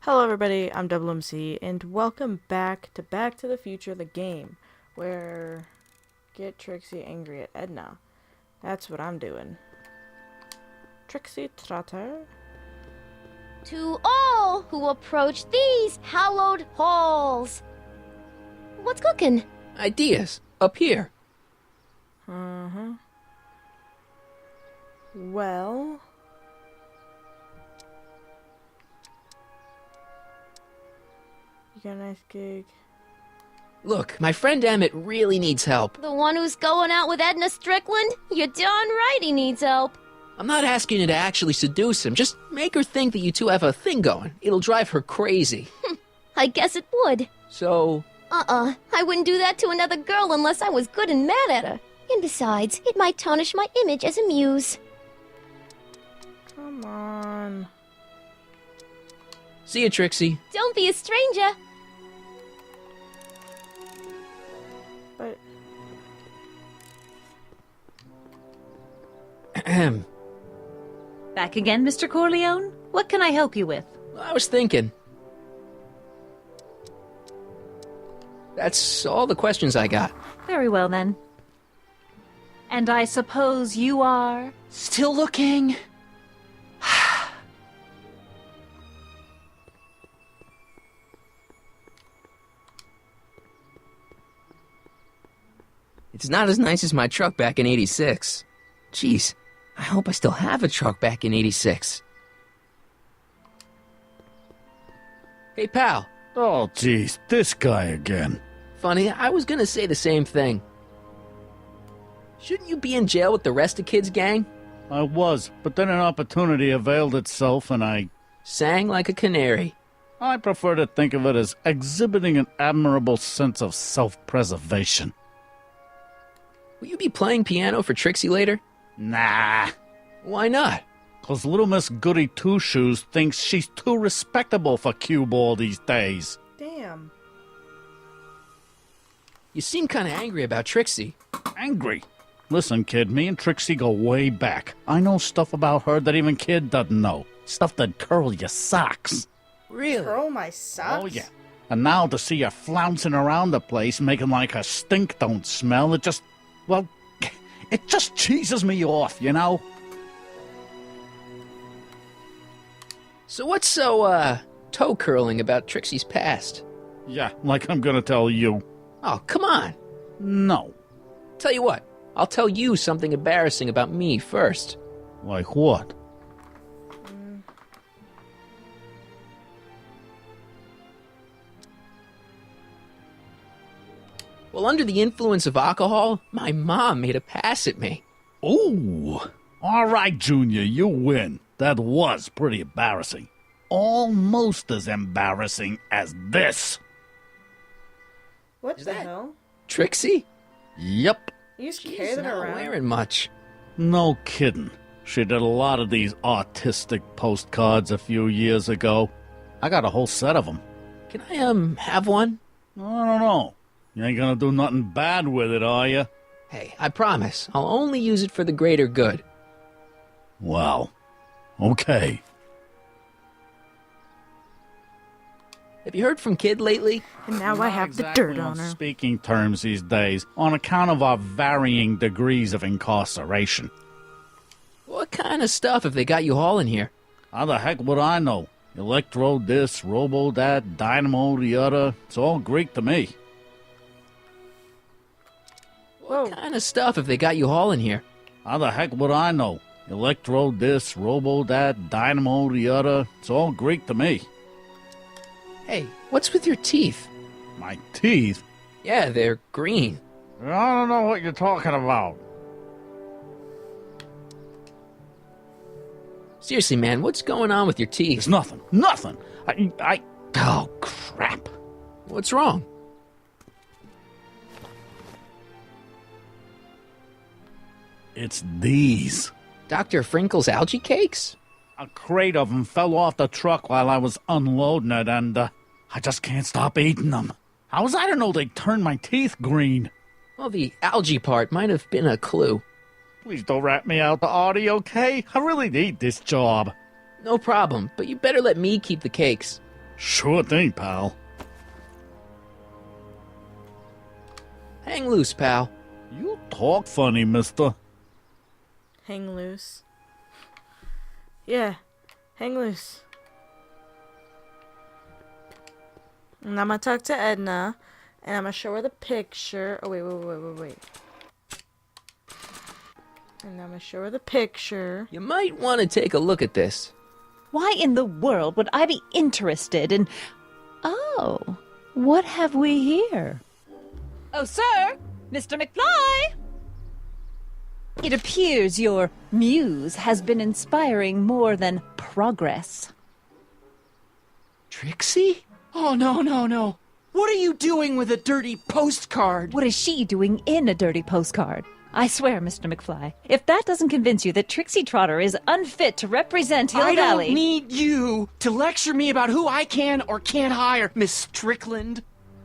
Hello everybody, I'm MC, and welcome back to the Future, the game, where get Trixie angry at Edna. That's what I'm doing. Trixie Trotter. To all who approach these hallowed halls. What's cooking? Ideas. Up here. Uh-huh. Well... You got a nice gig. Look, my friend Emmett really needs help. The one who's going out with Edna Strickland? You're darn right he needs help. I'm not asking you to actually seduce him. Just make her think that you two have a thing going. It'll drive her crazy. I guess it would. So... I wouldn't do that to another girl unless I was good and mad at her. And besides, it might tarnish my image as a muse. Come on. See you, Trixie. Don't be a stranger. But... Ahem. Back again, Mr. Corleone? What can I help you with? I was thinking. That's all the questions I got. Very well, then. And I suppose you are... Still looking? It's not as nice as my truck back in '86. Jeez, I hope I still have a truck back in '86. Hey, pal. Oh, geez, this guy again. Funny, I was gonna say the same thing. Shouldn't you be in jail with the rest of Kid's gang? I was, but then an opportunity availed itself and I Sang like a canary. prefer to think of it as exhibiting an admirable sense of self-preservation. Will you be playing piano for Trixie later? Nah, Why not? 'cause little Miss Goody Two-Shoes thinks she's too respectable for cue ball these days. Damn. You seem kinda angry about Trixie. Angry. Listen, kid, me and Trixie go way back. I know stuff about her that even Kid doesn't know. Stuff that curl your socks. Really? Curl my socks? Oh, yeah. And now to see her flouncing around the place, making like her stink don't smell, it just cheeses me off, you know? So what's so, toe curling about Trixie's past? Yeah, like I'm gonna tell you. Oh, come on. No. Tell you what, I'll tell you something embarrassing about me first. Like what? Well, under the influence of alcohol, my mom made a pass at me. Ooh. All right, Junior, you win. That was pretty embarrassing. Almost as embarrassing as this. What Is the that- hell? Trixie? Yep. You just She's carry them not around? wearing much. No kidding. She did a lot of these artistic postcards a few years ago. I got a whole set of them. Can I, have one? I don't know. You ain't gonna do nothing bad with it, are you? Hey, I promise, I'll only use it for the greater good. Well, okay. Have you heard from Kid lately? And now I Not have the exactly dirt on her. speaking terms these days, on account of our varying degrees of incarceration. What kind of stuff have they got you hauling here? How the heck would I know? Electro this, robo that, dynamo the other. It's all Greek to me. Whoa. What kind of stuff have they got you hauling here? How the heck would I know? Electro this, robo that, dynamo the other. It's all Greek to me. Hey, what's with your teeth? My teeth? Yeah, they're green. I don't know what you're talking about. Seriously, man, what's going on with your It's teeth? nothing. Nothing. Oh, crap. What's wrong? It's these. Dr. Frinkle's algae cakes? A crate of them fell off the truck while I was unloading it, and I just can't stop eating them. How was I to know they'd turn my teeth green? Well, the algae part might have been a clue. Please don't rat me out the audio, okay? I really need this job. No problem, but you better let me keep the cakes. Sure thing, pal. Hang loose, pal. You talk funny, mister. Hang loose. Yeah, hang loose. And I'm gonna talk to Edna, and I'm gonna show her the picture. Oh, wait. And I'm gonna show her the picture. You might want to take a look at this. Why in the world would I be interested in... Oh, what have we here? Oh, sir! Mr. McFly! It appears your muse has been inspiring more than progress. Trixie? Oh, no. What are you doing with a dirty postcard? What is she doing in a dirty postcard? I swear, Mr. McFly, if that doesn't convince you that Trixie Trotter is unfit to represent Hill I Valley... don't need you to lecture me about who I can or can't hire, Miss Strickland.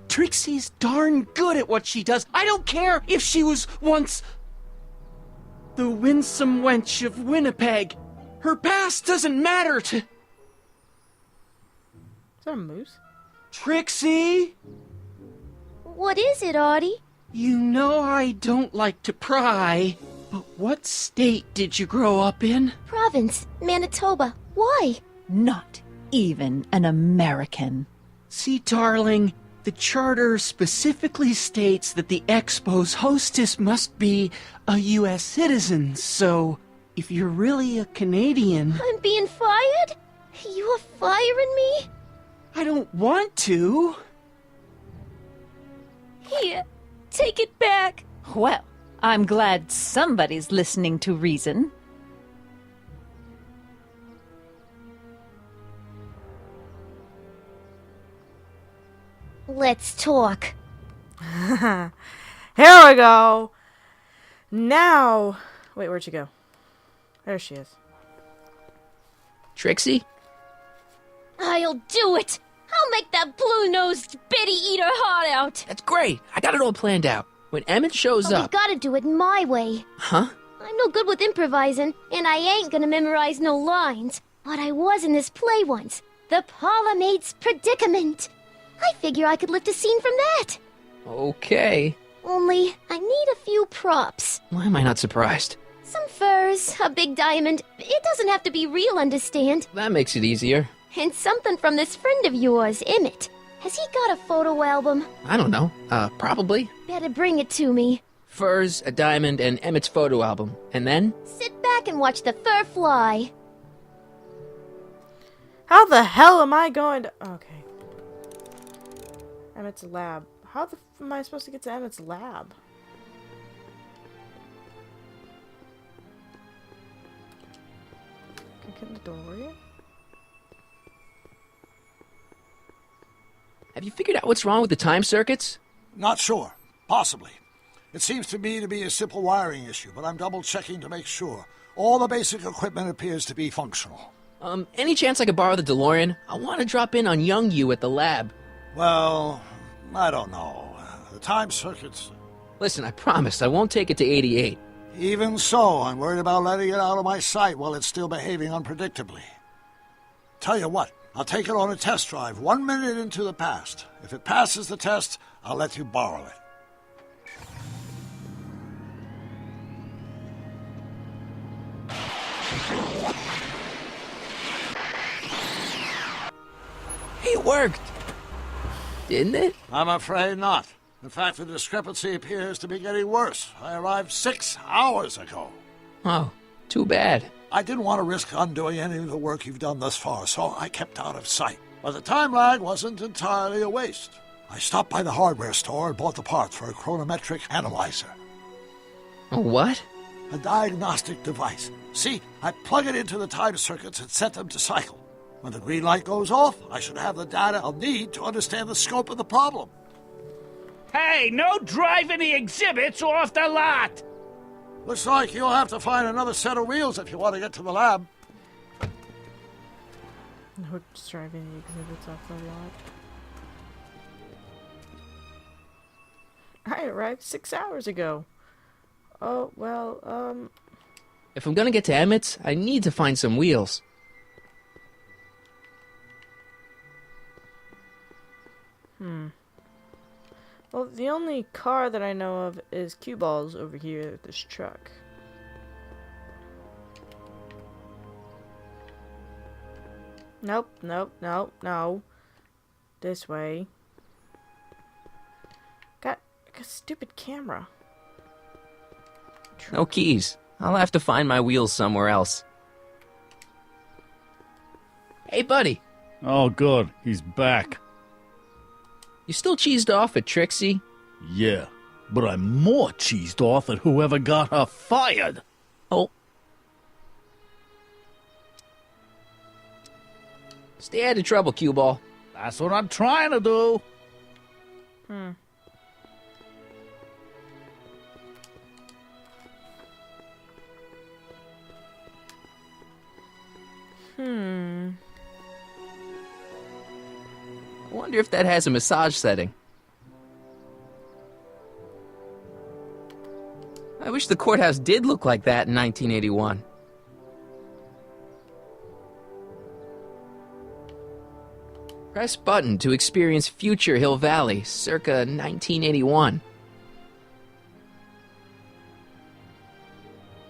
Trixie's darn good at what she does. I don't care if she was once the winsome wench of Winnipeg. Her past doesn't matter to... Is that a moose? Trixie? What is it, Artie? You know I don't like to pry, but what state did you grow up in? Province, Manitoba. Why? Not even an American. See, darling, the charter specifically states that the Expo's hostess must be a U.S. citizen, so if you're really a Canadian... I'm being fired? You are firing me? I don't want to. Here, take it back. Well, I'm glad somebody's listening to reason. Let's talk. Here we go. Now, wait, where'd she go? There she is. Trixie? I'll do it. I'll make that blue-nosed bitty eat her heart out. That's great. I got it all planned out. When Emmett shows But we up... gotta do it my way. Huh? I'm no good with improvising, and I ain't gonna memorize no lines. But I was in this play once. The Parlor-Maid's Predicament. I figure I could lift a scene from that. Okay. Only, I need a few props. Why am I not surprised? Some furs, a big diamond. It doesn't have to be real, understand? That makes it easier. And something from this friend of yours, Emmett. Has he got a photo album? I don't know. Probably. Better bring it to me. Furs, a diamond, and Emmett's photo album. And then? Sit back and watch the fur fly. How the hell am I going to... Okay. Emmett's lab. How the f am I supposed to get to Emmett's lab? Can I get in the door yet? Have you figured out what's wrong with the time circuits? Not sure. Possibly. It seems to me to be a simple wiring issue, but I'm double-checking to make sure. All the basic equipment appears to be functional. Any chance I could borrow the DeLorean? I want to drop in on young you at the lab. Well, I don't know. The time circuits... Listen, I promise I won't take it to 88. Even so, I'm worried about letting it out of my sight while it's still behaving unpredictably. Tell you what, I'll take it on a test drive 1 minute into the past. If it passes the test, I'll let you borrow it. It worked. Didn't it? I'm afraid not. In fact, the discrepancy appears to be getting worse. I arrived 6 hours ago. Oh, too bad. I didn't want to risk undoing any of the work you've done thus far, so I kept out of sight. But the time lag wasn't entirely a waste. I stopped by the hardware store and bought the parts for a chronometric analyzer. A what? A diagnostic device. See, I plug it into the time circuits and set them to cycle. When the green light goes off, I should have the data I'll need to understand the scope of the problem. Hey, no driving the exhibits off the lot! Looks like you'll have to find another set of wheels if you want to get to the lab. No driving the exhibits off the lot. I arrived 6 hours ago. Oh, well, If I'm gonna get to Emmett's, I need to find some wheels. Well, the only car that I know of is cue balls over here at this truck. Nope, nope, nope, no. This way. Got a stupid camera. No keys. I'll have to find my wheels somewhere else. Hey, buddy. Oh, good. He's back. You still cheesed off at Trixie? Yeah, but I'm more cheesed off at whoever got her fired. Oh. Stay out of trouble, cue ball. That's what I'm trying to do. I wonder if that has a massage setting. I wish the courthouse did look like that in 1981. Press button to experience future Hill Valley, circa 1981.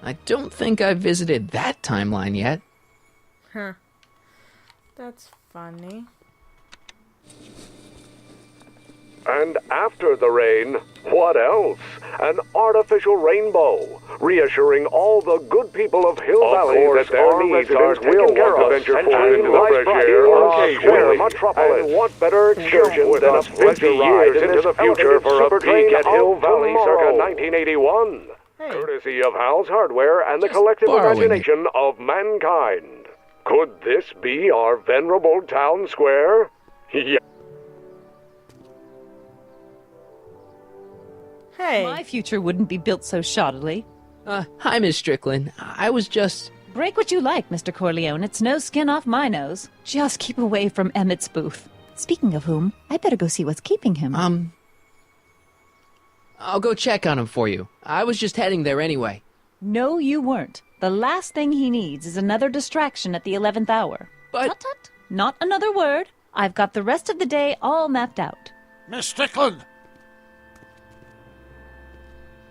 I don't think I've visited that timeline yet. Huh. That's funny. And after the rain, what else? An artificial rainbow, reassuring all the good people of Hill Valley that their needs are taken care of and train life here on Square Metropolis. And what better excursion than a 50 years into the future for a peek at Hill Valley circa 1981? Hey. Courtesy of Hal's Hardware and the collective borrowing imagination of mankind. Could this be our venerable town square? Yeah. Hey. My future wouldn't be built so shoddily. Hi, Miss Strickland. I was just... Break what you like, Mr. Corleone. It's no skin off my nose. Just keep away from Emmett's booth. Speaking of whom, I better go see what's keeping him. I'll go check on him for you. I was just heading there anyway. No, you weren't. The last thing he needs is another distraction at the 11th hour. But... Tut tut. Not another word. I've got the rest of the day all mapped out. Miss Strickland!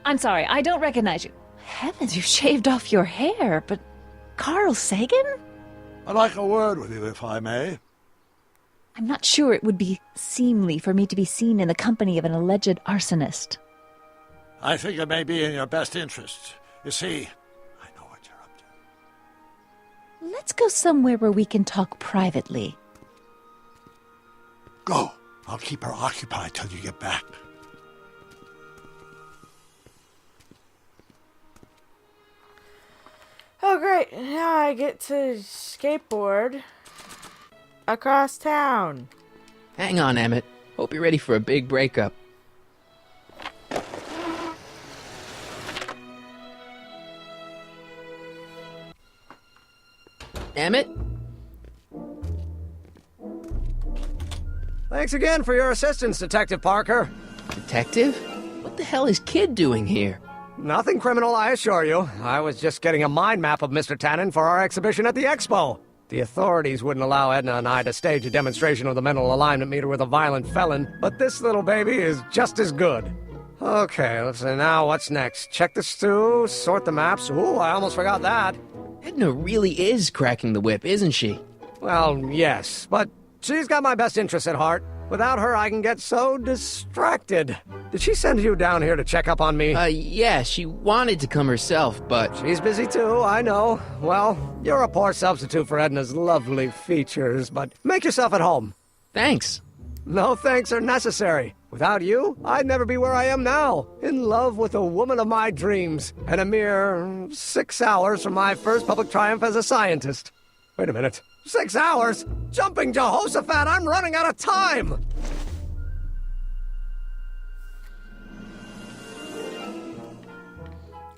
I'm sorry, I don't recognize you. Heavens, you've shaved off your hair, but... Carl Sagan? I'd like a word with you, if I may. I'm not sure it would be seemly for me to be seen in the company of an alleged arsonist. I think it may be in your best interest. You see, I know what you're up to. Let's go somewhere where we can talk privately. Go. I'll keep her occupied till you get back. Oh great, now I get to skateboard across town. Hang on, Emmett. Hope you're ready for a big breakup. Emmett? Thanks again for your assistance, Detective Parker. Detective? What the hell is Kid doing here? Nothing criminal, I assure you. I was just getting a mind map of Mr. Tannen for our exhibition at the Expo. The authorities wouldn't allow Edna and I to stage a demonstration of the mental alignment meter with a violent felon, but this little baby is just as good. Okay, let's see, now what's next? Check the stew, sort the maps. Ooh, I almost forgot that. Edna really is cracking the whip, isn't she? Well, yes, but she's got my best interests at heart. Without her, I can get so distracted. Did she send you down here to check up on me? Yeah, she wanted to come herself, but... She's busy too, I know. Well, you're a poor substitute for Edna's lovely features, but make yourself at home. Thanks. No thanks are necessary. Without you, I'd never be where I am now, in love with the woman of my dreams, and a mere 6 hours from my first public triumph as a scientist. Wait a minute. 6 hours? Jumping Jehoshaphat, I'm running out of time!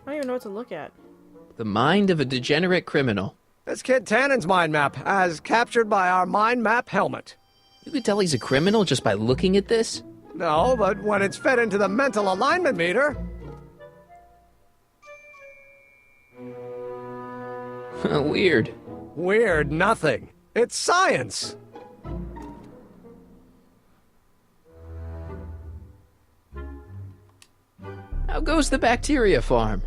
I don't even know what to look at. The mind of a degenerate criminal. This kid Tannen's mind map, as captured by our mind map helmet. You could tell he's a criminal just by looking at this? No, but when it's fed into the mental alignment meter... Weird. Weird nothing. It's science. How goes the bacteria farm?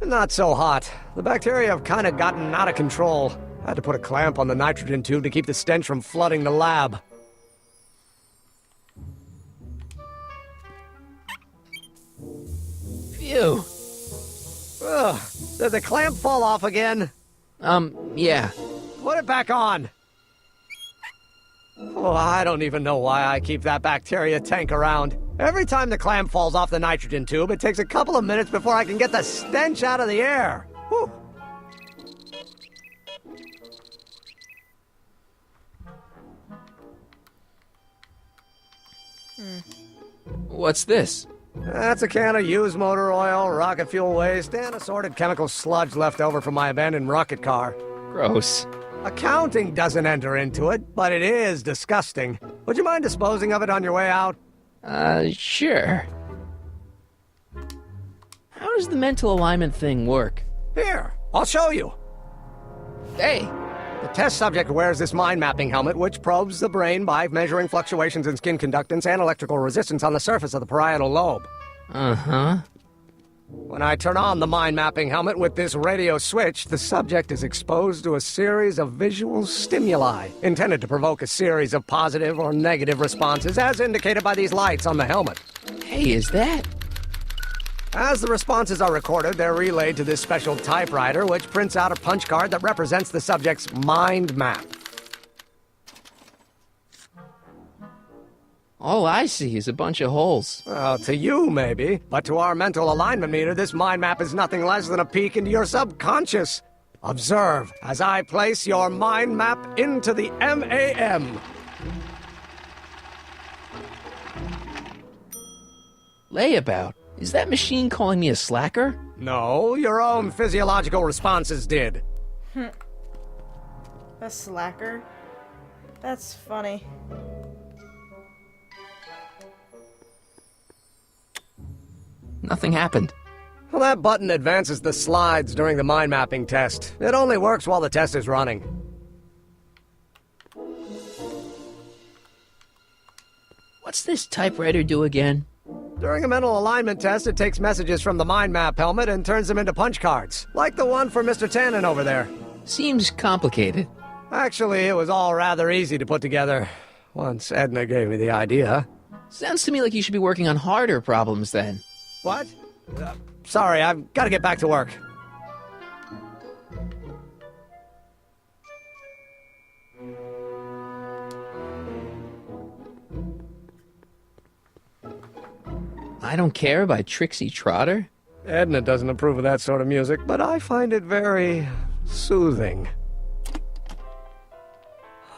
Not so hot. The bacteria have kind of gotten out of control. I had to put a clamp on the nitrogen tube to keep the stench from flooding the lab. Phew. Ugh. Did the clamp fall off again? Yeah. Put it back on. Oh, I don't even know why I keep that bacteria tank around. Every time the clamp falls off the nitrogen tube, it takes a couple of minutes before I can get the stench out of the air. Whew. What's this? That's a can of used motor oil, rocket fuel waste, and assorted chemical sludge left over from my abandoned rocket car. Gross. Accounting doesn't enter into it, but it is disgusting. Would you mind disposing of it on your way out? Sure. How does the mental alignment thing work? Here, I'll show you. Hey! The test subject wears this mind-mapping helmet, which probes the brain by measuring fluctuations in skin conductance and electrical resistance on the surface of the parietal lobe. Uh-huh. When I turn on the mind-mapping helmet with this radio switch, the subject is exposed to a series of visual stimuli, intended to provoke a series of positive or negative responses, as indicated by these lights on the helmet. Hey, is that... As the responses are recorded, they're relayed to this special typewriter, which prints out a punch card that represents the subject's mind map. All I see is a bunch of holes. Well, to you, maybe. But to our mental alignment meter, this mind map is nothing less than a peek into your subconscious. Observe as I place your mind map into the MAM. Layabout? Is that machine calling me a slacker? No, your own physiological responses did. A slacker? That's funny. Nothing happened. Well, that button advances the slides during the mind mapping test. It only works while the test is running. What's this typewriter do again? During a mental alignment test, it takes messages from the mind map helmet and turns them into punch cards, like the one for Mr. Tannen over there. Seems complicated. Actually, it was all rather easy to put together, once Edna gave me the idea. Sounds to me like you should be working on harder problems then. What? Sorry, I've got to get back to work. I Don't Care by Trixie Trotter? Edna doesn't approve of that sort of music, but I find it very soothing.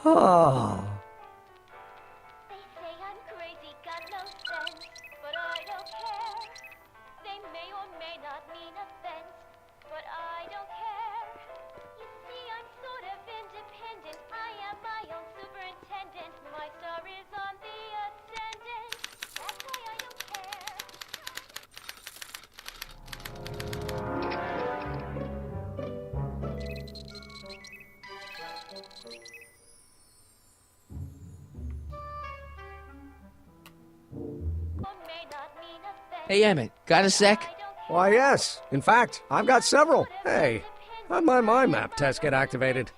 Oh. They say I'm crazy, got no sense, but I don't care. They may or may not mean offense, but I don't care. You see, I'm sort of independent. I am my own superintendent. My star is on the ascendant. That's why I don't care. Hey, Emmett, got a sec? Why, yes. In fact, I've got several. Hey, how'd my mind map test get activated?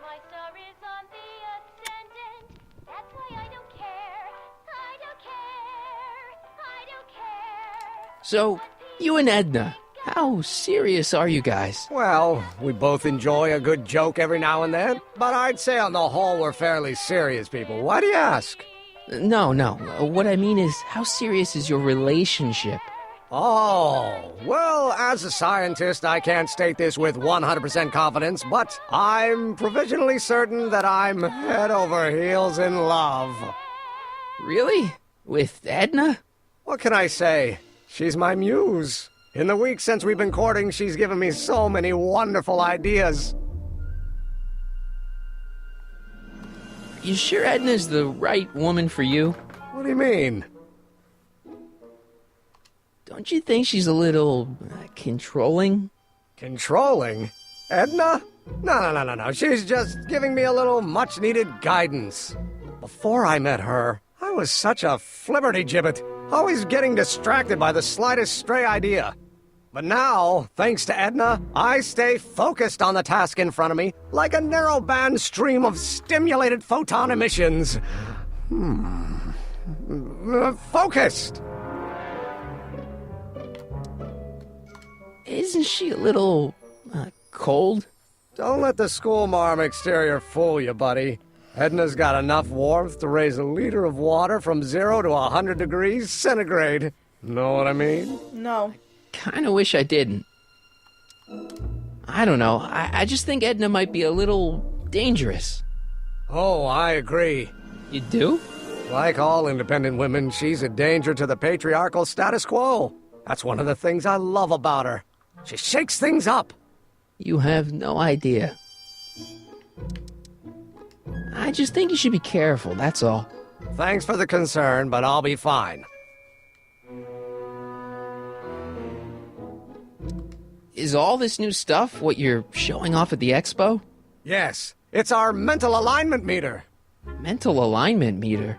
My star is on the ascendant. That's why I don't care. I don't care. I don't care. So, you and Edna, how serious are you guys? Well, we both enjoy a good joke every now and then, but I'd say on the whole we're fairly serious people. Why do you ask? No. What I mean is, how serious is your relationship? Oh, well, as a scientist, I can't state this with 100% confidence, but I'm provisionally certain that I'm head over heels in love. Really? With Edna? What can I say? She's my muse. In the weeks since we've been courting, she's given me so many wonderful ideas. You sure Edna's the right woman for you? What do you mean? Don't you think she's a little controlling? Controlling? Edna? No. She's just giving me a little much-needed guidance. Before I met her, I was such a flibberty-gibbet. always getting distracted by the slightest stray idea. But now, thanks to Edna, I stay focused on the task in front of me, like a narrowband stream of stimulated photon emissions. Focused! Isn't she a little, cold? Don't let the schoolmarm exterior fool you, buddy. Edna's got enough warmth to raise a liter of water from 0 to 100 degrees centigrade. Know what I mean? No. Kinda wish I didn't. I don't know. I just think Edna might be a little dangerous. Oh, I agree. You do? Like all independent women, she's a danger to the patriarchal status quo. That's one of the things I love about her. She shakes things up. You have no idea. I just think you should be careful, that's all. Thanks for the concern, but I'll be fine. Is all this new stuff what you're showing off at the expo? Yes, it's our mental alignment meter. Mental alignment meter?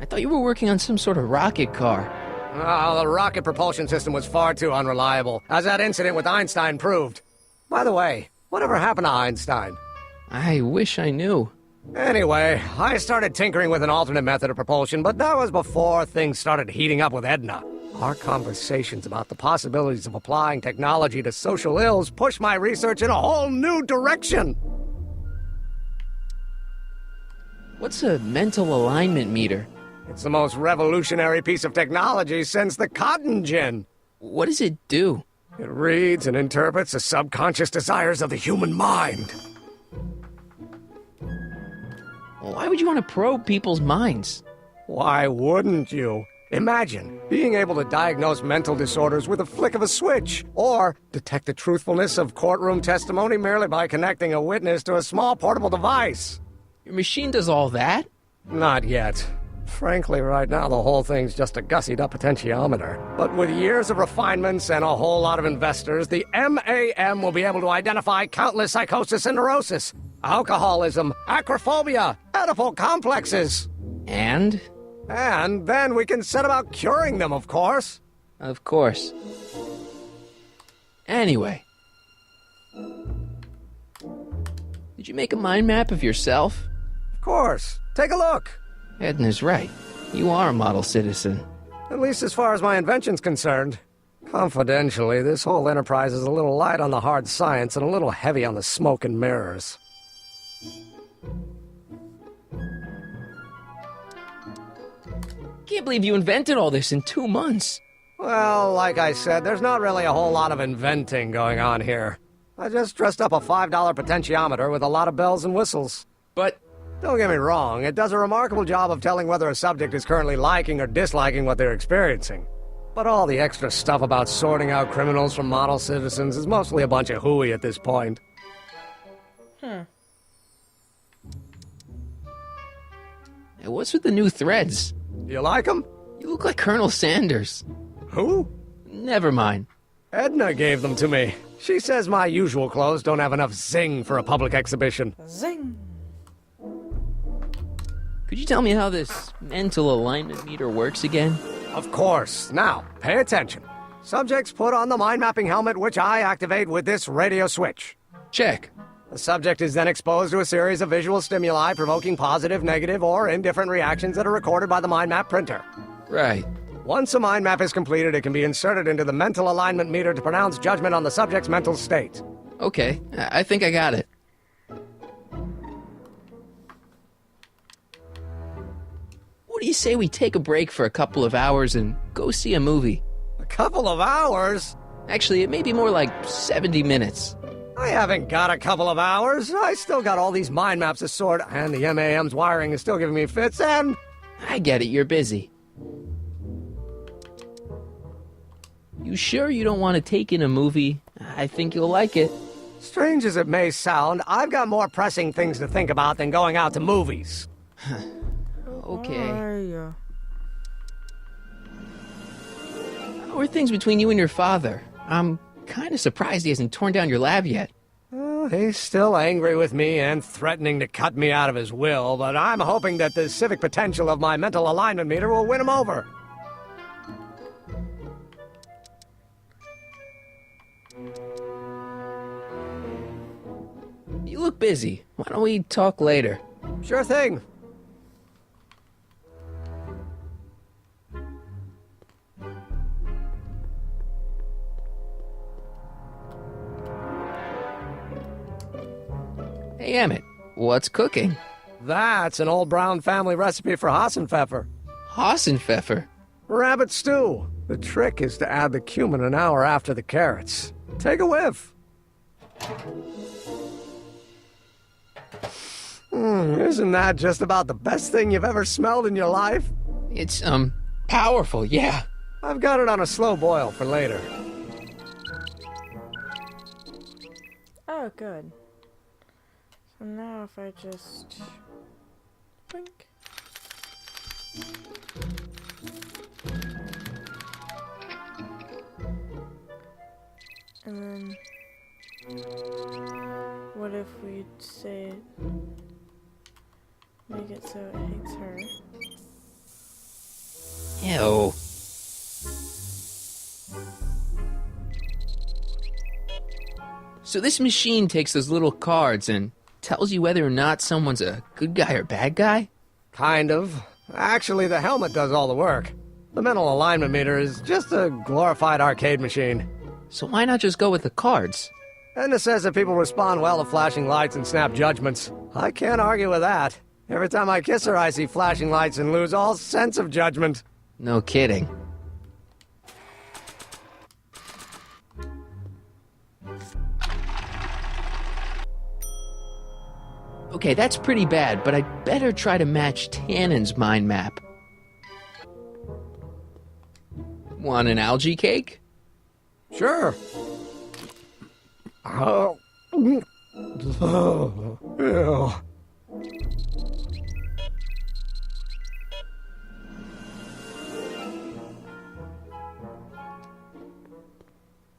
I thought you were working on some sort of rocket car. Oh, the rocket propulsion system was far too unreliable, as that incident with Einstein proved. By the way, whatever happened to Einstein? I wish I knew. Anyway, I started tinkering with an alternate method of propulsion, but that was before things started heating up with Edna. Our conversations about the possibilities of applying technology to social ills pushed my research in a whole new direction. What's a mental alignment meter? It's the most revolutionary piece of technology since the cotton gin. What does it do? It reads and interprets the subconscious desires of the human mind. Why would you want to probe people's minds? Why wouldn't you? Imagine being able to diagnose mental disorders with a flick of a switch, or detect the truthfulness of courtroom testimony merely by connecting a witness to a small portable device. Your machine does all that? Not yet. Frankly, right now the whole thing's just a gussied-up potentiometer. But with years of refinements and a whole lot of investors, the MAM will be able to identify countless psychosis and neurosis, alcoholism, acrophobia, Oedipal complexes. And? And then we can set about curing them, of course. Of course. Anyway. Did you make a mind map of yourself? Of course. Take a look. Edna's right. You are a model citizen. At least as far as my invention's concerned. Confidentially, this whole enterprise is a little light on the hard science and a little heavy on the smoke and mirrors. Can't believe you invented all this in 2 months. Well, like I said, there's not really a whole lot of inventing going on here. I just dressed up a $5 potentiometer with a lot of bells and whistles. But don't get me wrong, it does a remarkable job of telling whether a subject is currently liking or disliking what they're experiencing. But all the extra stuff about sorting out criminals from model citizens is mostly a bunch of hooey at this point. Hey, what's with the new threads? You like them? You look like Colonel Sanders. Who? Never mind. Edna gave them to me. She says my usual clothes don't have enough zing for a public exhibition. Zing! Could you tell me how this mental alignment meter works again? Of course. Now, pay attention. Subjects put on the mind-mapping helmet, which I activate with this radio switch. Check. The subject is then exposed to a series of visual stimuli provoking positive, negative, or indifferent reactions that are recorded by the mind map printer. Right. Once a mind map is completed, it can be inserted into the mental alignment meter to pronounce judgment on the subject's mental state. Okay, I think I got it. What do you say we take a break for a couple of hours and go see a movie? A couple of hours? Actually, it may be more like 70 minutes. I haven't got a couple of hours. I still got all these mind maps to sort, and the MAM's wiring is still giving me fits, and... I get it, you're busy. You sure you don't want to take in a movie? I think you'll like it. Strange as it may sound, I've got more pressing things to think about than going out to movies. Okay. How are things between you and your father? I'm kind of surprised he hasn't torn down your lab yet. Well, he's still angry with me and threatening to cut me out of his will, but I'm hoping that the civic potential of my mental alignment meter will win him over. You look busy. Why don't we talk later? Sure thing. Hey, Emmett, what's cooking? That's an old Brown family recipe for Hassenpfeffer. Hassenpfeffer? Rabbit stew. The trick is to add the cumin an hour after the carrots. Take a whiff. Isn't that just about the best thing you've ever smelled in your life? It's, powerful, yeah. I've got it on a slow boil for later. Oh, good. So now if I just... Blink. And then... What if we say... Make it so it hates her. Ew. So this machine takes those little cards and tells you whether or not someone's a good guy or bad guy? Kind of. Actually, the helmet does all the work. The mental alignment meter is just a glorified arcade machine. So why not just go with the cards? Edna says that people respond well to flashing lights and snap judgments. I can't argue with that. Every time I kiss her, I see flashing lights and lose all sense of judgment. No kidding. Okay, that's pretty bad, but I'd better try to match Tannen's mind map. Want an algae cake? Sure. Oh. Ew.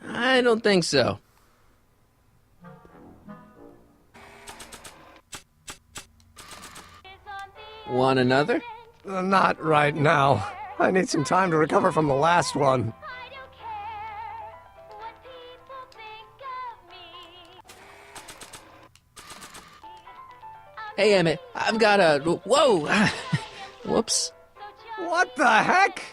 I don't think so. Want another? Not right now. I need some time to recover from the last one. I don't care what people think of me. Hey, Emmett, I've got a... Whoa! Whoops. What the heck?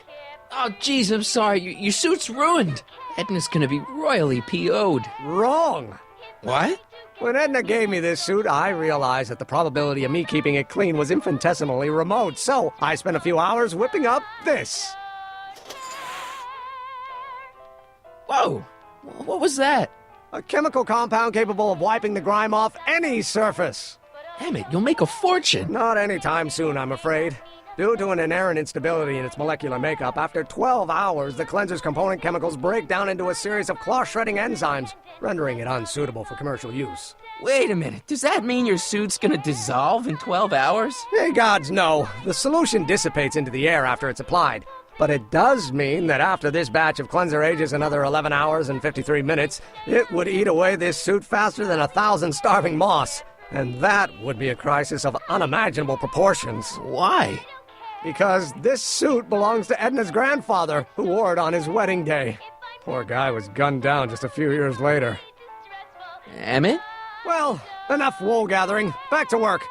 Oh, jeez, I'm sorry. Your suit's ruined. Edna's gonna be royally PO'd. Wrong. What? When Edna gave me this suit, I realized that the probability of me keeping it clean was infinitesimally remote, so I spent a few hours whipping up this. Whoa! What was that? A chemical compound capable of wiping the grime off any surface. Emmett, you'll make a fortune. Not anytime soon, I'm afraid. Due to an inherent instability in its molecular makeup, after 12 hours, the cleanser's component chemicals break down into a series of cloth-shredding enzymes, rendering it unsuitable for commercial use. Wait a minute. Does that mean your suit's gonna dissolve in 12 hours? Hey, gods, no. The solution dissipates into the air after it's applied. But it does mean that after this batch of cleanser ages another 11 hours and 53 minutes, it would eat away this suit faster than 1,000 starving moths. And that would be a crisis of unimaginable proportions. Why? Because this suit belongs to Edna's grandfather, who wore it on his wedding day. Poor guy was gunned down just a few years later. Emmett? Well, enough wool gathering. Back to work.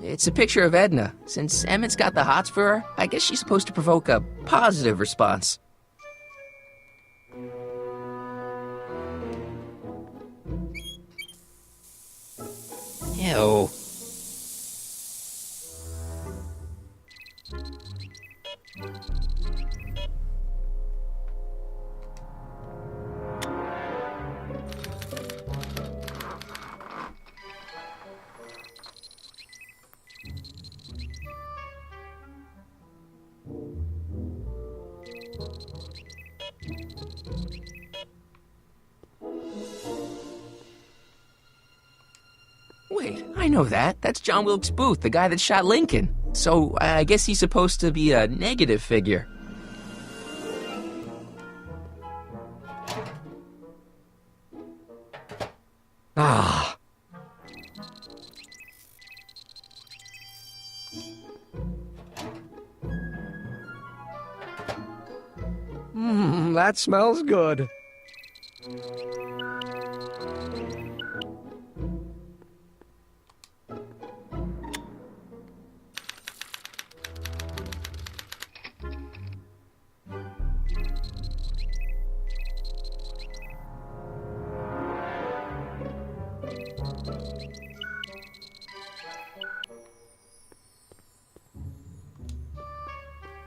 It's a picture of Edna. Since Emmett's got the hots for her, I guess she's supposed to provoke a positive response. Ew. I know that. That's John Wilkes Booth, the guy that shot Lincoln. So I guess he's supposed to be a negative figure. Ah. That smells good.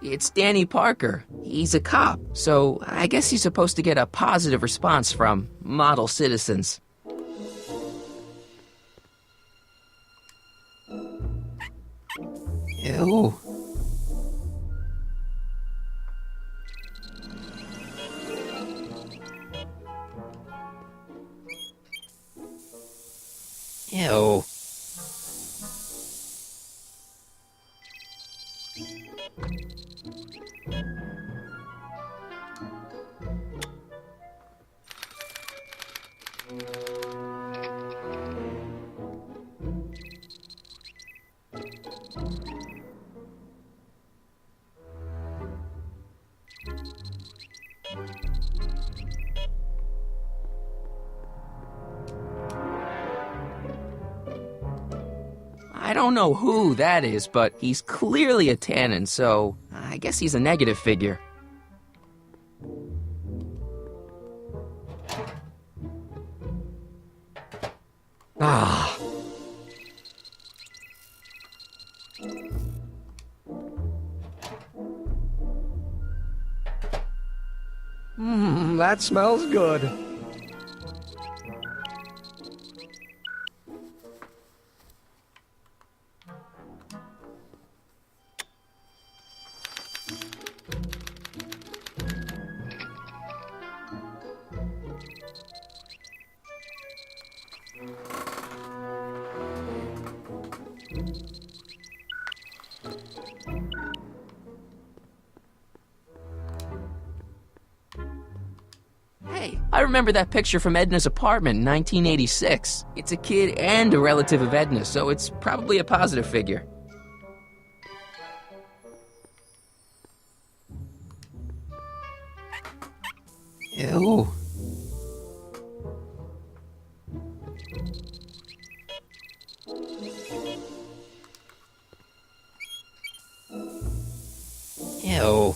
It's Danny Parker. He's a cop, so I guess he's supposed to get a positive response from model citizens. Ew. Ew. I don't know who that is, but he's clearly a Tannen, so I guess he's a negative figure. Ah. That smells good. Hey, I remember that picture from Edna's apartment in 1986. It's a kid and a relative of Edna, so it's probably a positive figure. Ew. Ew.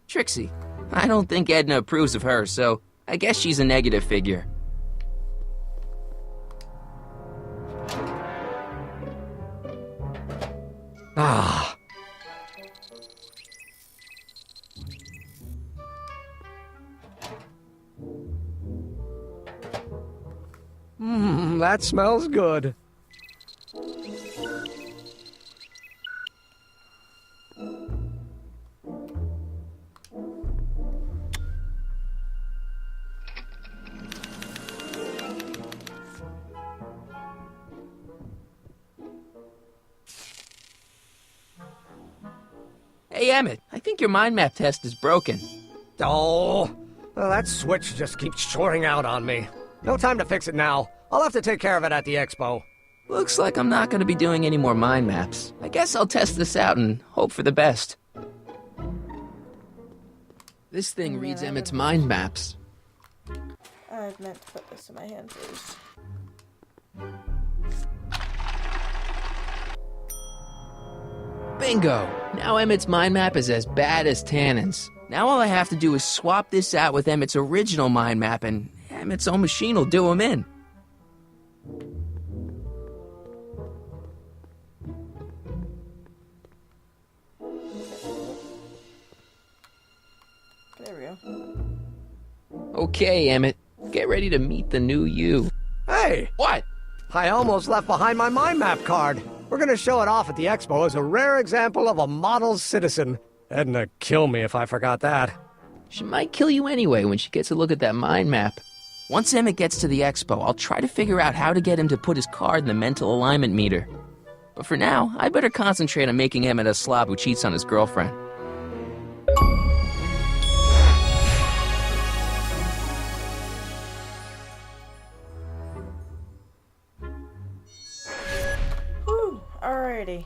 Trixie. I don't think Edna approves of her, so I guess she's a negative figure. Ah. That smells good. Hey, Emmett, I think your mind map test is broken. Oh, well, that switch just keeps shorting out on me. No time to fix it now. I'll have to take care of it at the expo. Looks like I'm not going to be doing any more mind maps. I guess I'll test this out and hope for the best. This thing reads Emmett's mind maps. I meant to put this in my hand first. Bingo! Now Emmett's mind map is as bad as Tannen's. Now all I have to do is swap this out with Emmett's original mind map and Emmett's own machine will do him in. Okay, Emmett. Get ready to meet the new you. Hey! What? I almost left behind my mind map card. We're gonna show it off at the expo as a rare example of a model citizen. Edna'd kill me if I forgot that. She might kill you anyway when she gets a look at that mind map. Once Emmett gets to the expo, I'll try to figure out how to get him to put his card in the mental alignment meter. But for now, I better concentrate on making Emmett a slob who cheats on his girlfriend. Whew, alrighty.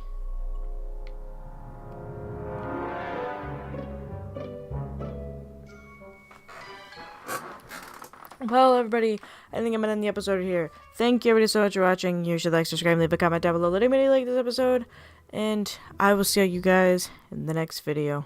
Well, everybody, I think I'm gonna end the episode here. Thank you everybody so much for watching. You should like, subscribe, leave a comment down below letting me know you like this episode. And I will see you guys in the next video.